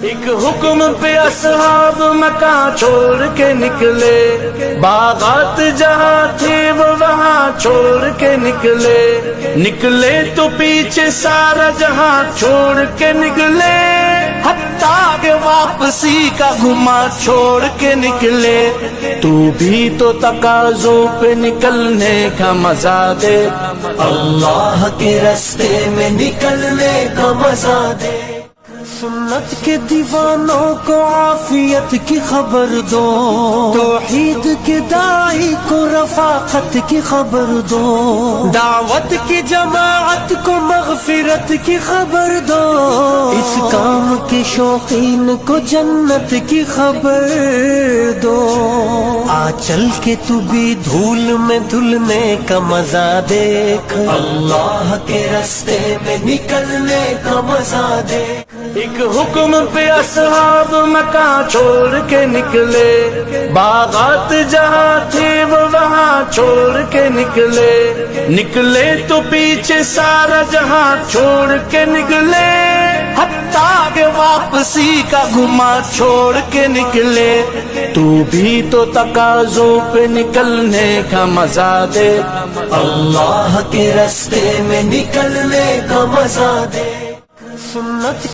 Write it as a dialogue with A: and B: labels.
A: ایک حکم پہ اصحاب مکان چھوڑ کے نکلے، باغات جہاں تھے وہ وہاں چھوڑ کے نکلے تو پیچھے سارا جہاں چھوڑ کے نکلے، حتیٰ کہ واپسی کا گما چھوڑ کے نکلے۔ تو بھی تو تقاضوں پہ نکلنے کا مزہ دے، اللہ کے راستے میں نکلنے کا مزہ دے۔ سنت کے دیوانوں کو عافیت کی خبر دو، توحید کے داعی کو رفاقت کی خبر دو، دعوت کی جماعت کو مغفرت کی خبر دو، اس کام کے شوقین کو جنت کی خبر دو۔ آ چل کے تو بھی دھول میں دھلنے کا مزہ دیکھ، اللہ کے راستے میں نکلنے کا مزہ دیکھ۔ ایک حکم پہ اصحاب مکان چھوڑ کے نکلے، باغات جہاں تھے وہ وہاں چھوڑ کے نکلے تو پیچھے سارا جہاں چھوڑ کے نکلے، حتیٰ کہ واپسی کا گما چھوڑ کے نکلے۔ تو بھی تو تقاضوں پہ نکلنے کا مزہ دے، اللہ کے راستے میں نکلنے کا مزہ دے۔ سنت